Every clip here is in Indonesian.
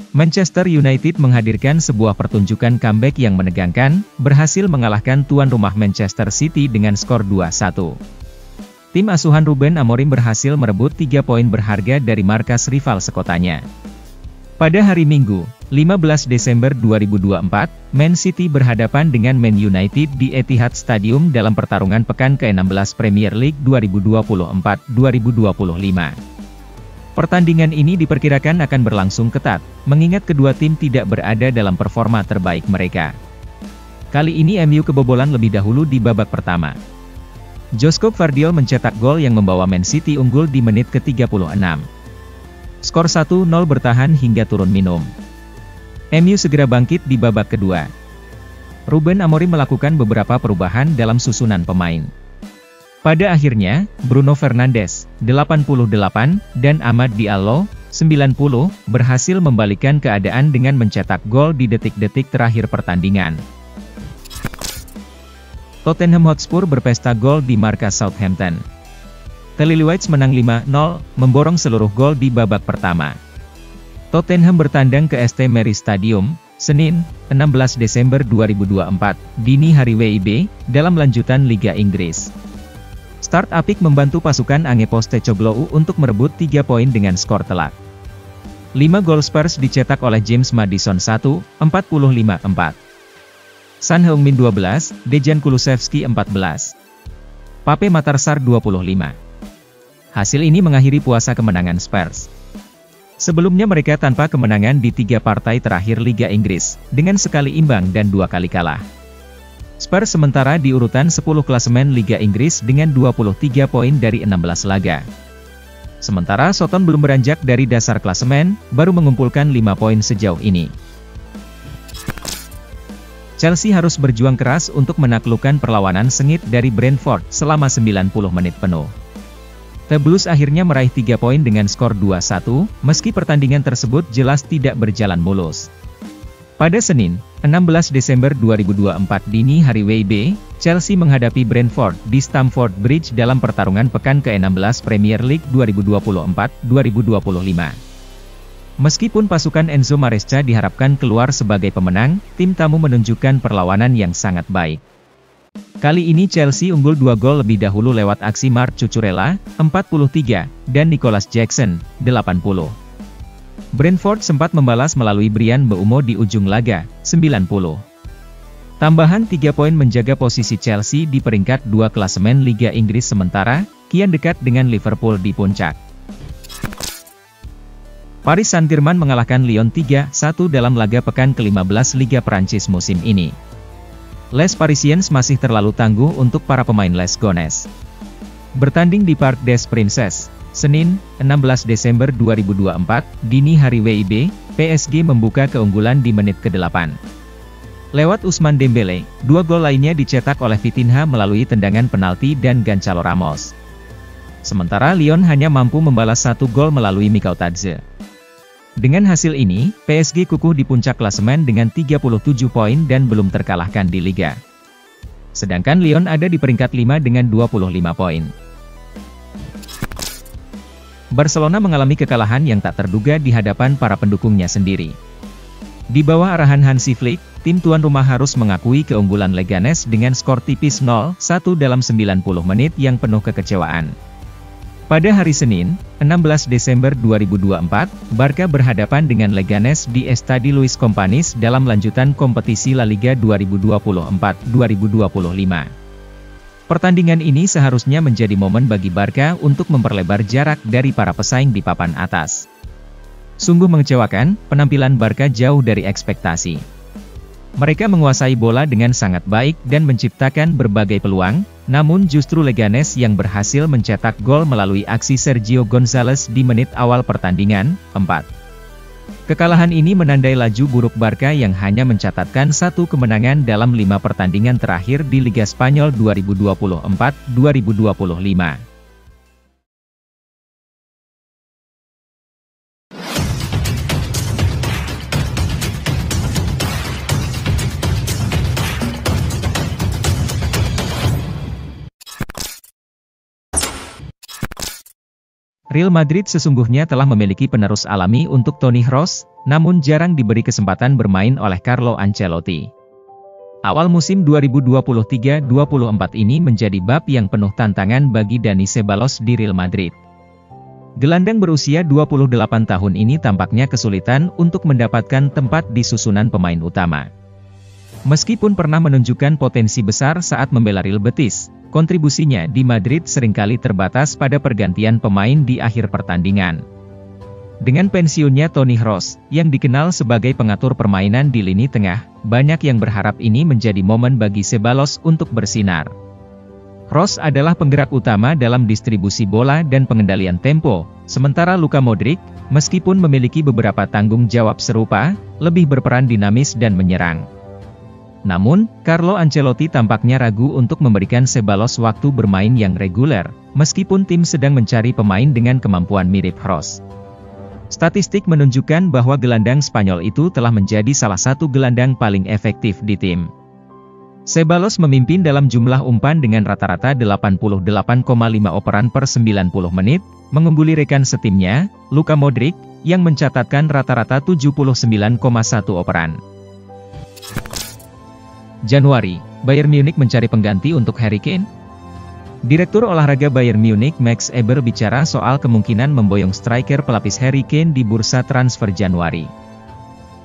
Manchester United menghadirkan sebuah pertunjukan comeback yang menegangkan, berhasil mengalahkan tuan rumah Manchester City dengan skor 2-1. Tim asuhan Ruben Amorim berhasil merebut 3 poin berharga dari markas rival sekotanya. Pada hari Minggu, 15 Desember 2024, Man City berhadapan dengan Man United di Etihad Stadium dalam pertarungan pekan ke-16 Premier League 2024-2025. Pertandingan ini diperkirakan akan berlangsung ketat, mengingat kedua tim tidak berada dalam performa terbaik mereka. Kali ini MU kebobolan lebih dahulu di babak pertama. Josko Gvardiol mencetak gol yang membawa Man City unggul di menit ke-36. Skor 1-0 bertahan hingga turun minum. MU segera bangkit di babak kedua. Ruben Amorim melakukan beberapa perubahan dalam susunan pemain. Pada akhirnya, Bruno Fernandes, 88, dan Amad Diallo, 90, berhasil membalikkan keadaan dengan mencetak gol di detik-detik terakhir pertandingan. Tottenham Hotspur berpesta gol di markas Southampton. Lillywhites menang 5-0, memborong seluruh gol di babak pertama. Tottenham bertandang ke St. Mary's Stadium, Senin, 16 Desember 2024, dini hari WIB, dalam lanjutan Liga Inggris. Start apik membantu pasukan Ange Postecoglou untuk merebut 3 poin dengan skor telak. 5 gol Spurs dicetak oleh James Maddison 1, 45-4. Son Heung-min 12, Dejan Kulusevski 14. Pape Matar Sarr 25. Hasil ini mengakhiri puasa kemenangan Spurs. Sebelumnya mereka tanpa kemenangan di 3 partai terakhir Liga Inggris, dengan sekali imbang dan 2 kali kalah. Spurs sementara di urutan 10 klasemen Liga Inggris dengan 23 poin dari 16 laga. Sementara Soton belum beranjak dari dasar klasemen, baru mengumpulkan 5 poin sejauh ini. Chelsea harus berjuang keras untuk menaklukkan perlawanan sengit dari Brentford selama 90 menit penuh. The Blues akhirnya meraih 3 poin dengan skor 2-1, meski pertandingan tersebut jelas tidak berjalan mulus. Pada Senin, 16 Desember 2024 dini hari WIB, Chelsea menghadapi Brentford di Stamford Bridge dalam pertarungan pekan ke-16 Premier League 2024-2025. Meskipun pasukan Enzo Maresca diharapkan keluar sebagai pemenang, tim tamu menunjukkan perlawanan yang sangat baik. Kali ini Chelsea unggul 2 gol lebih dahulu lewat aksi Marc Cucurella, 43, dan Nicholas Jackson, 80. Brentford sempat membalas melalui Bryan Mbeumo di ujung laga, 90. Tambahan 3 poin menjaga posisi Chelsea di peringkat 2 klasemen Liga Inggris sementara, kian dekat dengan Liverpool di puncak. Paris Saint-Germain mengalahkan Lyon 3-1 dalam laga pekan ke-15 Liga Prancis musim ini. Les Parisiens masih terlalu tangguh untuk para pemain Les Gones. Bertanding di Parc des Princes, Senin, 16 Desember 2024, dini hari WIB, PSG membuka keunggulan di menit ke-8. Lewat Ousmane Dembélé, 2 gol lainnya dicetak oleh Vitinha melalui tendangan penalti dan Gonçalo Ramos. Sementara Lyon hanya mampu membalas 1 gol melalui Mikau Tadze. Dengan hasil ini, PSG kukuh di puncak klasemen dengan 37 poin dan belum terkalahkan di Liga. Sedangkan Lyon ada di peringkat 5 dengan 25 poin. Barcelona mengalami kekalahan yang tak terduga di hadapan para pendukungnya sendiri. Di bawah arahan Hansi Flick, tim tuan rumah harus mengakui keunggulan Leganes dengan skor tipis 0-1 dalam 90 menit yang penuh kekecewaan. Pada hari Senin, 16 Desember 2024, Barca berhadapan dengan Leganes di Estadi Luis Companys dalam lanjutan kompetisi La Liga 2024-2025. Pertandingan ini seharusnya menjadi momen bagi Barca untuk memperlebar jarak dari para pesaing di papan atas. Sungguh mengecewakan, penampilan Barca jauh dari ekspektasi. Mereka menguasai bola dengan sangat baik dan menciptakan berbagai peluang, namun justru Leganes yang berhasil mencetak gol melalui aksi Sergio Gonzalez di menit awal pertandingan, 4. Kekalahan ini menandai laju buruk Barca yang hanya mencatatkan 1 kemenangan dalam 5 pertandingan terakhir di Liga Spanyol 2024-2025. Real Madrid sesungguhnya telah memiliki penerus alami untuk Toni Kroos, namun jarang diberi kesempatan bermain oleh Carlo Ancelotti. Awal musim 2023-24 ini menjadi bab yang penuh tantangan bagi Dani Ceballos di Real Madrid. Gelandang berusia 28 tahun ini tampaknya kesulitan untuk mendapatkan tempat di susunan pemain utama. Meskipun pernah menunjukkan potensi besar saat membela Real Betis, kontribusinya di Madrid seringkali terbatas pada pergantian pemain di akhir pertandingan. Dengan pensiunnya Toni Kroos, yang dikenal sebagai pengatur permainan di lini tengah, banyak yang berharap ini menjadi momen bagi Ceballos untuk bersinar. Kroos adalah penggerak utama dalam distribusi bola dan pengendalian tempo, sementara Luka Modric, meskipun memiliki beberapa tanggung jawab serupa, lebih berperan dinamis dan menyerang. Namun, Carlo Ancelotti tampaknya ragu untuk memberikan Ceballos waktu bermain yang reguler, meskipun tim sedang mencari pemain dengan kemampuan mirip Kroos. Statistik menunjukkan bahwa gelandang Spanyol itu telah menjadi salah satu gelandang paling efektif di tim. Ceballos memimpin dalam jumlah umpan dengan rata-rata 88,5 operan per 90 menit, mengungguli rekan setimnya, Luka Modric, yang mencatatkan rata-rata 79,1 operan. Januari, Bayern Munich mencari pengganti untuk Harry Kane. Direktur olahraga Bayern Munich Max Eber bicara soal kemungkinan memboyong striker pelapis Harry Kane di bursa transfer Januari.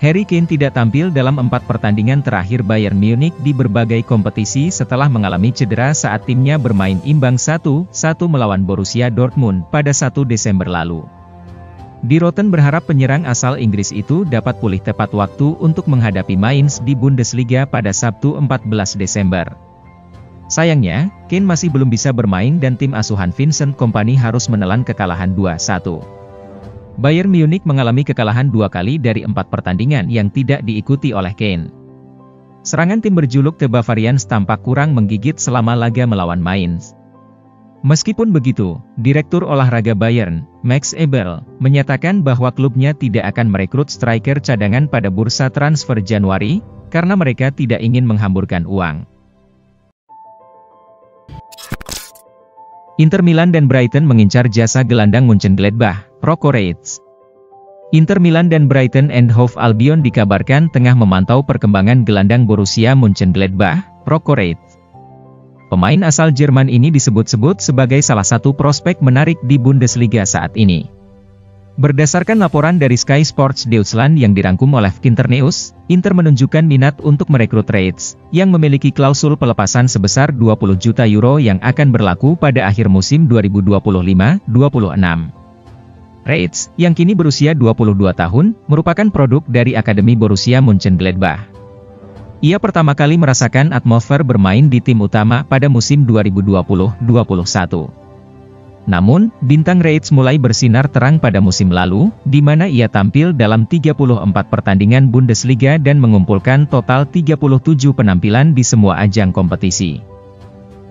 Harry Kane tidak tampil dalam 4 pertandingan terakhir Bayern Munich di berbagai kompetisi setelah mengalami cedera saat timnya bermain imbang 1-1 melawan Borussia Dortmund pada 1 Desember lalu. Die Roten berharap penyerang asal Inggris itu dapat pulih tepat waktu untuk menghadapi Mainz di Bundesliga pada Sabtu 14 Desember. Sayangnya, Kane masih belum bisa bermain dan tim asuhan Vincent Kompany harus menelan kekalahan 2-1. Bayern Munich mengalami kekalahan 2 kali dari 4 pertandingan yang tidak diikuti oleh Kane. Serangan tim berjuluk The Bavarians tampak kurang menggigit selama laga melawan Mainz. Meskipun begitu, Direktur olahraga Bayern, Max Eber, menyatakan bahwa klubnya tidak akan merekrut striker cadangan pada bursa transfer Januari, karena mereka tidak ingin menghamburkan uang. Inter Milan dan Brighton mengincar jasa gelandang Mönchengladbach, Rocco Reitz. Inter Milan dan Brighton and Hove Albion dikabarkan tengah memantau perkembangan gelandang Borussia Mönchengladbach, Rocco Reitz. Pemain asal Jerman ini disebut-sebut sebagai salah satu prospek menarik di Bundesliga saat ini. Berdasarkan laporan dari Sky Sports Deutschland yang dirangkum oleh Kicker News, Inter menunjukkan minat untuk merekrut Reitz, yang memiliki klausul pelepasan sebesar 20 juta euro yang akan berlaku pada akhir musim 2025-26. Reitz, yang kini berusia 22 tahun, merupakan produk dari Akademi Borussia Mönchengladbach. Ia pertama kali merasakan atmosfer bermain di tim utama pada musim 2020-21. Namun, bintang Reitz mulai bersinar terang pada musim lalu, di mana ia tampil dalam 34 pertandingan Bundesliga dan mengumpulkan total 37 penampilan di semua ajang kompetisi.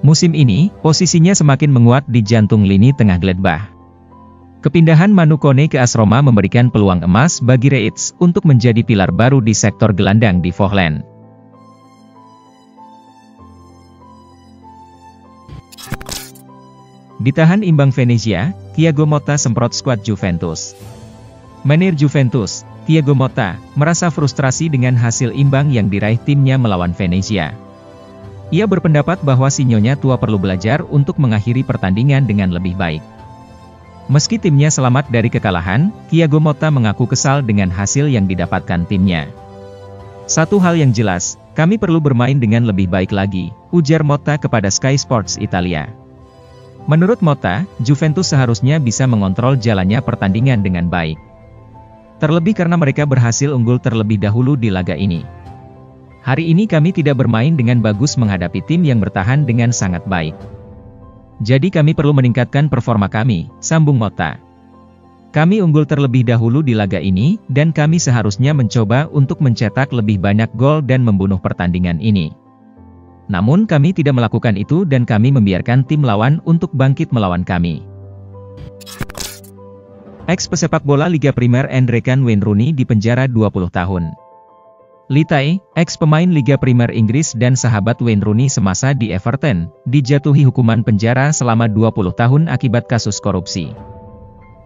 Musim ini, posisinya semakin menguat di jantung lini tengah Gladbach. Kepindahan Manu Kone ke AS Roma memberikan peluang emas bagi Reitz untuk menjadi pilar baru di sektor gelandang di Vogtland. Ditahan imbang Venezia, Thiago Motta semprot skuad Juventus. Manajer Juventus, Thiago Motta, merasa frustrasi dengan hasil imbang yang diraih timnya melawan Venezia. Ia berpendapat bahwa si Nyonya tua perlu belajar untuk mengakhiri pertandingan dengan lebih baik. Meski timnya selamat dari kekalahan, Thiago Motta mengaku kesal dengan hasil yang didapatkan timnya. Satu hal yang jelas, kami perlu bermain dengan lebih baik lagi, ujar Motta kepada Sky Sports Italia. Menurut Motta, Juventus seharusnya bisa mengontrol jalannya pertandingan dengan baik. Terlebih karena mereka berhasil unggul terlebih dahulu di laga ini. Hari ini kami tidak bermain dengan bagus menghadapi tim yang bertahan dengan sangat baik. Jadi kami perlu meningkatkan performa kami, sambung Motta. Kami unggul terlebih dahulu di laga ini, dan kami seharusnya mencoba untuk mencetak lebih banyak gol dan membunuh pertandingan ini. Namun kami tidak melakukan itu dan kami membiarkan tim lawan untuk bangkit melawan kami. Ex-pesepak bola Liga Primer Endrekan Wayne Rooney dipenjara 20 tahun. Litai, ex-pemain Liga Primer Inggris dan sahabat Wayne Rooney semasa di Everton, dijatuhi hukuman penjara selama 20 tahun akibat kasus korupsi.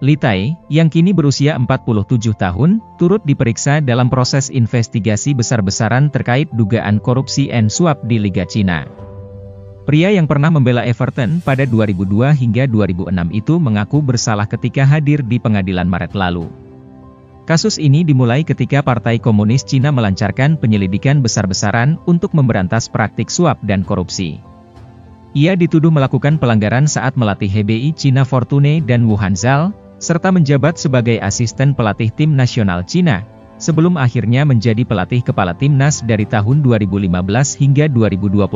Li Tai, yang kini berusia 47 tahun, turut diperiksa dalam proses investigasi besar-besaran terkait dugaan korupsi dan suap di Liga Cina. Pria yang pernah membela Everton pada 2002 hingga 2006 itu mengaku bersalah ketika hadir di pengadilan Maret lalu. Kasus ini dimulai ketika Partai Komunis Cina melancarkan penyelidikan besar-besaran untuk memberantas praktik suap dan korupsi. Ia dituduh melakukan pelanggaran saat melatih HBI Cina Fortune dan Wuhan Zal, serta menjabat sebagai asisten pelatih tim nasional Cina, sebelum akhirnya menjadi pelatih kepala timnas dari tahun 2015 hingga 2021.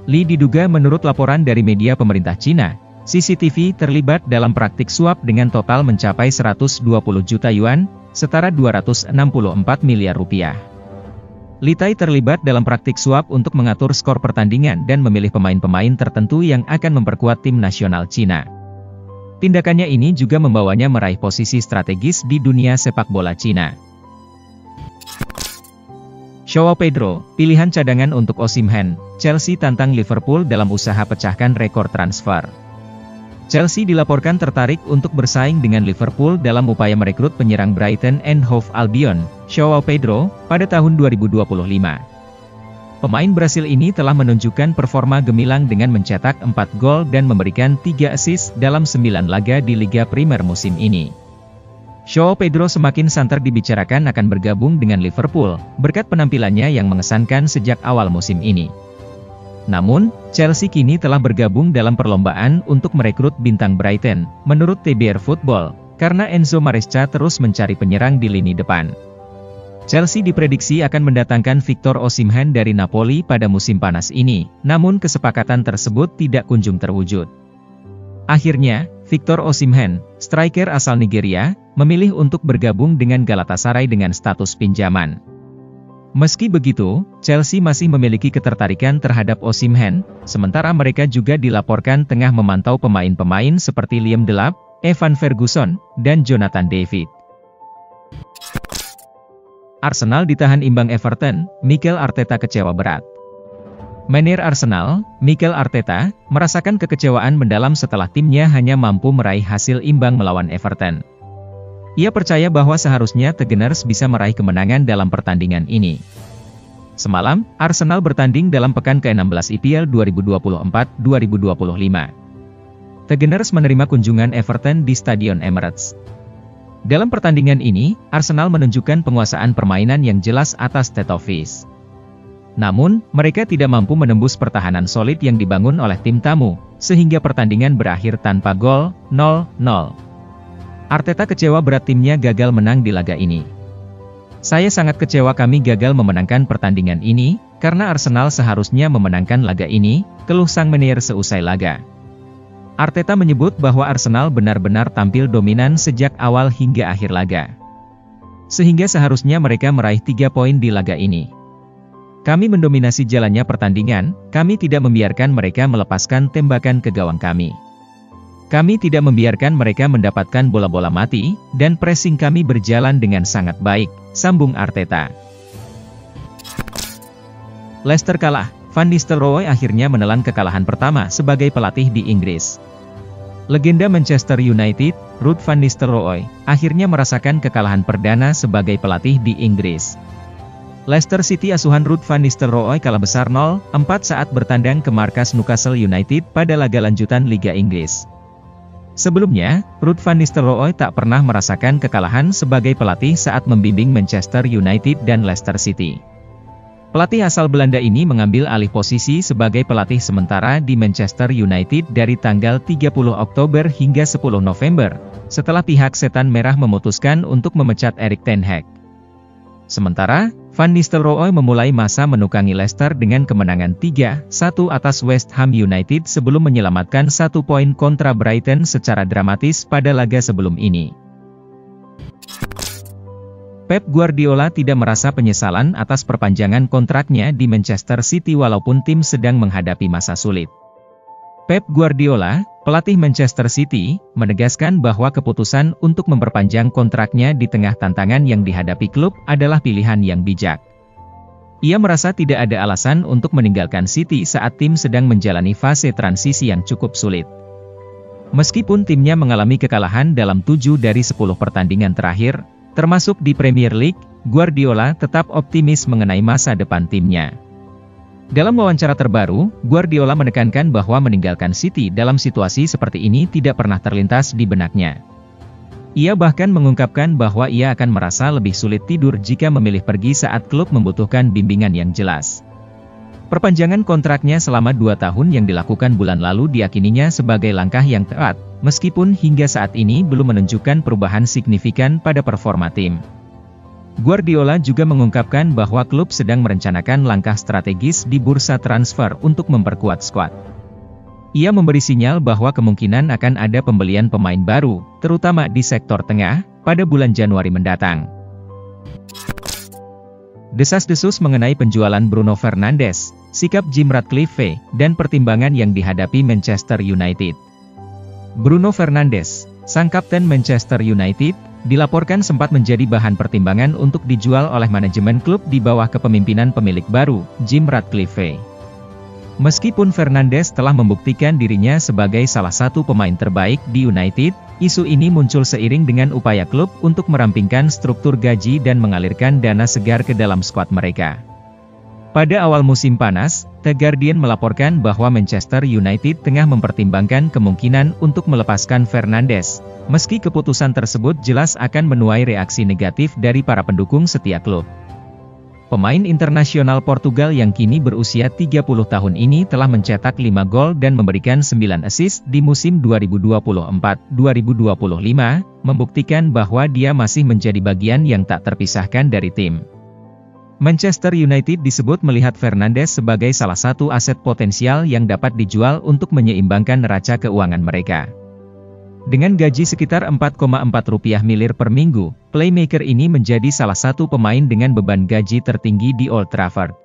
Li diduga menurut laporan dari media pemerintah Cina, CCTV terlibat dalam praktik suap dengan total mencapai 120 juta yuan, setara 264 miliar rupiah. Li Tai terlibat dalam praktik suap untuk mengatur skor pertandingan dan memilih pemain-pemain tertentu yang akan memperkuat tim nasional Cina. Tindakannya ini juga membawanya meraih posisi strategis di dunia sepak bola Cina. Joao Pedro, pilihan cadangan untuk Osimhen, Chelsea tantang Liverpool dalam usaha pecahkan rekor transfer. Chelsea dilaporkan tertarik untuk bersaing dengan Liverpool dalam upaya merekrut penyerang Brighton and Hove Albion, Joao Pedro, pada tahun 2025. Pemain Brasil ini telah menunjukkan performa gemilang dengan mencetak 4 gol dan memberikan 3 assist dalam 9 laga di Liga Primer musim ini. Joao Pedro semakin santer dibicarakan akan bergabung dengan Liverpool, berkat penampilannya yang mengesankan sejak awal musim ini. Namun, Chelsea kini telah bergabung dalam perlombaan untuk merekrut bintang Brighton, menurut TBR Football, karena Enzo Maresca terus mencari penyerang di lini depan. Chelsea diprediksi akan mendatangkan Victor Osimhen dari Napoli pada musim panas ini, namun kesepakatan tersebut tidak kunjung terwujud. Akhirnya, Victor Osimhen, striker asal Nigeria, memilih untuk bergabung dengan Galatasaray dengan status pinjaman. Meski begitu, Chelsea masih memiliki ketertarikan terhadap Osimhen, sementara mereka juga dilaporkan tengah memantau pemain-pemain seperti Liam Delap, Evan Ferguson, dan Jonathan David. Arsenal ditahan imbang Everton, Mikel Arteta kecewa berat. Manajer Arsenal, Mikel Arteta, merasakan kekecewaan mendalam setelah timnya hanya mampu meraih hasil imbang melawan Everton. Ia percaya bahwa seharusnya The Gunners bisa meraih kemenangan dalam pertandingan ini. Semalam, Arsenal bertanding dalam pekan ke-16 IPL 2024-2025. The Gunners menerima kunjungan Everton di Stadion Emirates. Dalam pertandingan ini, Arsenal menunjukkan penguasaan permainan yang jelas atas Tetovis. Namun, mereka tidak mampu menembus pertahanan solid yang dibangun oleh tim tamu, sehingga pertandingan berakhir tanpa gol, 0-0. Arteta kecewa berat timnya gagal menang di laga ini. Saya sangat kecewa kami gagal memenangkan pertandingan ini, karena Arsenal seharusnya memenangkan laga ini, keluh sang manajer seusai laga. Arteta menyebut bahwa Arsenal benar-benar tampil dominan sejak awal hingga akhir laga. Sehingga seharusnya mereka meraih 3 poin di laga ini. Kami mendominasi jalannya pertandingan, kami tidak membiarkan mereka melepaskan tembakan ke gawang kami. Kami tidak membiarkan mereka mendapatkan bola-bola mati, dan pressing kami berjalan dengan sangat baik, sambung Arteta. Leicester kalah, Van Nistelrooy akhirnya menelan kekalahan pertama sebagai pelatih di Inggris. Legenda Manchester United, Ruud van Nistelrooy, akhirnya merasakan kekalahan perdana sebagai pelatih di Inggris. Leicester City asuhan Ruud van Nistelrooy kalah besar 0-4 saat bertandang ke markas Newcastle United pada laga lanjutan Liga Inggris. Sebelumnya, Ruud van Nistelrooy tak pernah merasakan kekalahan sebagai pelatih saat membimbing Manchester United dan Leicester City. Pelatih asal Belanda ini mengambil alih posisi sebagai pelatih sementara di Manchester United dari tanggal 30 Oktober hingga 10 November, setelah pihak Setan Merah memutuskan untuk memecat Erik ten Hag. Sementara, Van Nistelrooy memulai masa menukangi Leicester dengan kemenangan 3-1 atas West Ham United sebelum menyelamatkan 1 poin kontra Brighton secara dramatis pada laga sebelum ini. Pep Guardiola tidak merasa penyesalan atas perpanjangan kontraknya di Manchester City walaupun tim sedang menghadapi masa sulit. Pep Guardiola, pelatih Manchester City, menegaskan bahwa keputusan untuk memperpanjang kontraknya di tengah tantangan yang dihadapi klub adalah pilihan yang bijak. Ia merasa tidak ada alasan untuk meninggalkan City saat tim sedang menjalani fase transisi yang cukup sulit. Meskipun timnya mengalami kekalahan dalam 7 dari 10 pertandingan terakhir, termasuk di Premier League, Guardiola tetap optimis mengenai masa depan timnya. Dalam wawancara terbaru, Guardiola menekankan bahwa meninggalkan City dalam situasi seperti ini tidak pernah terlintas di benaknya. Ia bahkan mengungkapkan bahwa ia akan merasa lebih sulit tidur jika memilih pergi saat klub membutuhkan bimbingan yang jelas. Perpanjangan kontraknya selama 2 tahun yang dilakukan bulan lalu diyakininya sebagai langkah yang tepat, meskipun hingga saat ini belum menunjukkan perubahan signifikan pada performa tim. Guardiola juga mengungkapkan bahwa klub sedang merencanakan langkah strategis di bursa transfer untuk memperkuat skuad. Ia memberi sinyal bahwa kemungkinan akan ada pembelian pemain baru, terutama di sektor tengah, pada bulan Januari mendatang. Desas-desus mengenai penjualan Bruno Fernandes, sikap Jim Ratcliffe, dan pertimbangan yang dihadapi Manchester United. Bruno Fernandes, sang kapten Manchester United, dilaporkan sempat menjadi bahan pertimbangan untuk dijual oleh manajemen klub di bawah kepemimpinan pemilik baru, Jim Ratcliffe. Meskipun Fernandes telah membuktikan dirinya sebagai salah satu pemain terbaik di United, isu ini muncul seiring dengan upaya klub untuk merampingkan struktur gaji dan mengalirkan dana segar ke dalam skuad mereka. Pada awal musim panas, The Guardian melaporkan bahwa Manchester United tengah mempertimbangkan kemungkinan untuk melepaskan Fernandes, meski keputusan tersebut jelas akan menuai reaksi negatif dari para pendukung setia klub. Pemain internasional Portugal yang kini berusia 30 tahun ini telah mencetak 5 gol dan memberikan 9 assist di musim 2024-2025, membuktikan bahwa dia masih menjadi bagian yang tak terpisahkan dari tim. Manchester United disebut melihat Fernandes sebagai salah satu aset potensial yang dapat dijual untuk menyeimbangkan neraca keuangan mereka. Dengan gaji sekitar Rp4,4 miliar per minggu, playmaker ini menjadi salah satu pemain dengan beban gaji tertinggi di Old Trafford.